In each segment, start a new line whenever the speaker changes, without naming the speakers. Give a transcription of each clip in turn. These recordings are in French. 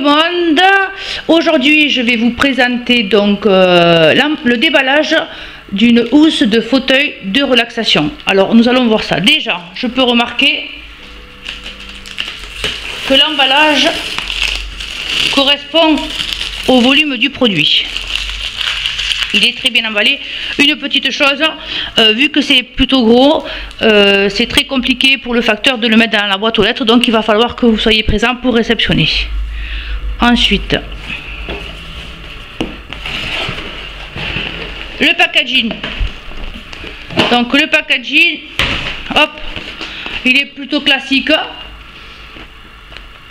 monde, aujourd'hui je vais vous présenter donc le déballage d'une housse de fauteuil de relaxation. Alors nous allons voir ça. Déjà je peux remarquer que l'emballage correspond au volume du produit. Il est très bien emballé. Une petite chose, vu que c'est plutôt gros, c'est très compliqué pour le facteur de le mettre dans la boîte aux lettres, donc il va falloir que vous soyez présent pour réceptionner. Ensuite, le packaging. Donc le packaging, hop, il est plutôt classique.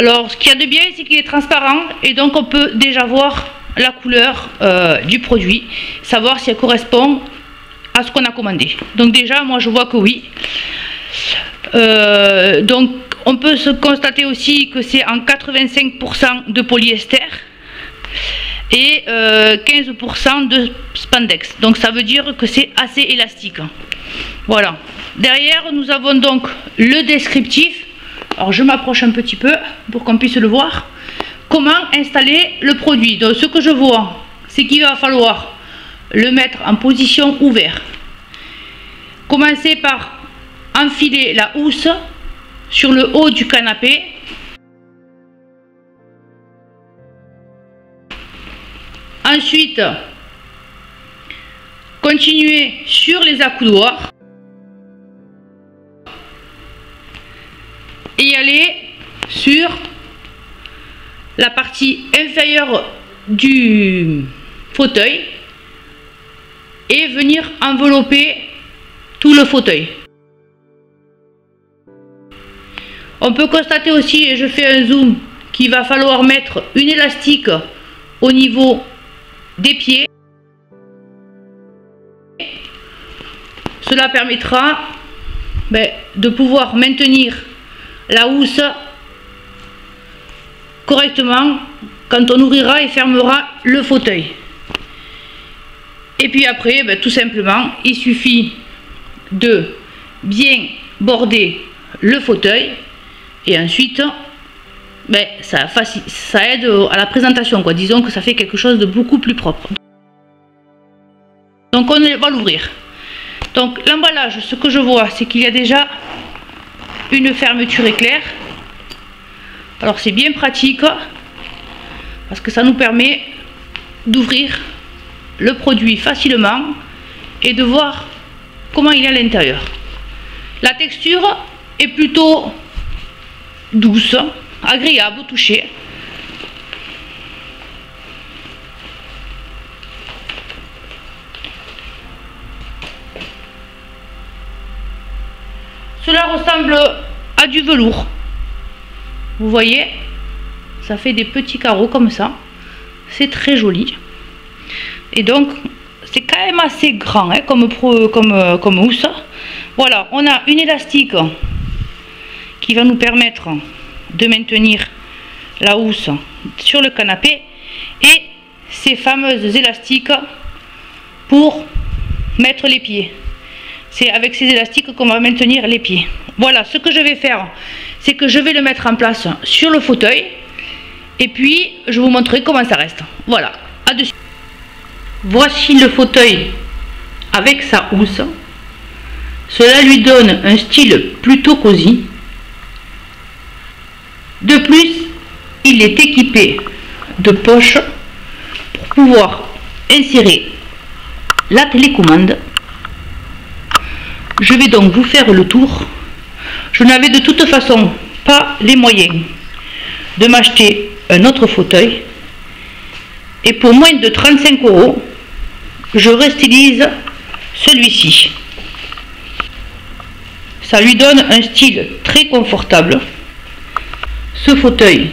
Alors ce qu'il y a de bien, c'est qu'il est transparent et donc on peut déjà voir la couleur du produit, savoir si elle correspond à ce qu'on a commandé. Donc déjà moi je vois que oui. Donc on peut se constater aussi que c'est en 85% de polyester et 15% de spandex, donc ça veut dire que c'est assez élastique. Voilà, derrière nous avons donc le descriptif. Alors je m'approche un petit peu pour qu'on puisse le voir. Comment installer le produit. Donc ce que je vois, c'est qu'il va falloir le mettre en position ouverte. Commencer par enfiler la housse sur le haut du canapé. Ensuite, continuer sur les accoudoirs et aller sur la partie inférieure du fauteuil et venir envelopper tout le fauteuil. On peut constater aussi, et je fais un zoom, qu'il va falloir mettre une élastique au niveau des pieds. Cela permettra de pouvoir maintenir la housse correctement quand on ouvrira et fermera le fauteuil. Et puis après, tout simplement, il suffit de bien border le fauteuil et ensuite ça aide à la présentation, quoi. Disons que ça fait quelque chose de beaucoup plus propre. Donc on va l'ouvrir. Donc l'emballage, ce que je vois, c'est qu'il y a déjà une fermeture éclair. Alors c'est bien pratique parce que ça nous permet d'ouvrir le produit facilement et de voir comment il est à l'intérieur. La texture est plutôt douce, agréable au toucher. Cela ressemble à du velours. Vous voyez, ça fait des petits carreaux comme ça. C'est très joli. Et donc, c'est quand même assez grand comme housse. Voilà, on a une élastique qui va nous permettre de maintenir la housse sur le canapé. Et ces fameuses élastiques pour mettre les pieds. C'est avec ces élastiques qu'on va maintenir les pieds. Voilà, ce que je vais faire, c'est que je vais le mettre en place sur le fauteuil et puis je vous montrerai comment ça reste. Voilà, à dessus. Voici le fauteuil avec sa housse. Cela lui donne un style plutôt cosy. De plus, il est équipé de poches pour pouvoir insérer la télécommande. Je vais donc vous faire le tour. Je n'avais de toute façon pas les moyens de m'acheter un autre fauteuil. Et pour moins de 35 €, je restylise celui-ci. Ça lui donne un style très confortable. Ce fauteuil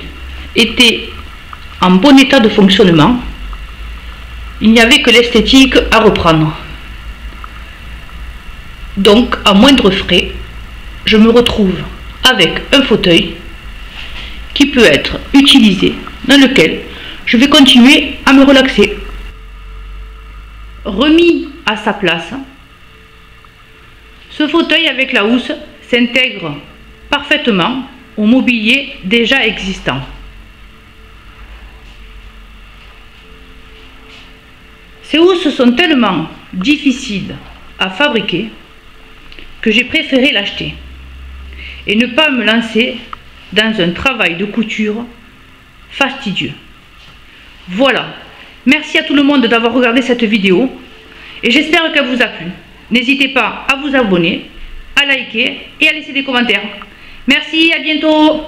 était en bon état de fonctionnement. Il n'y avait que l'esthétique à reprendre. Donc, à moindre frais, je me retrouve avec un fauteuil qui peut être utilisé, dans lequel je vais continuer à me relaxer. Remis à sa place, ce fauteuil avec la housse s'intègre parfaitement au mobilier déjà existant. Ces housses sont tellement difficiles à fabriquer que j'ai préféré l'acheter et ne pas me lancer dans un travail de couture fastidieux. Voilà, merci à tout le monde d'avoir regardé cette vidéo et j'espère qu'elle vous a plu. N'hésitez pas à vous abonner, à liker et à laisser des commentaires. Merci, à bientôt.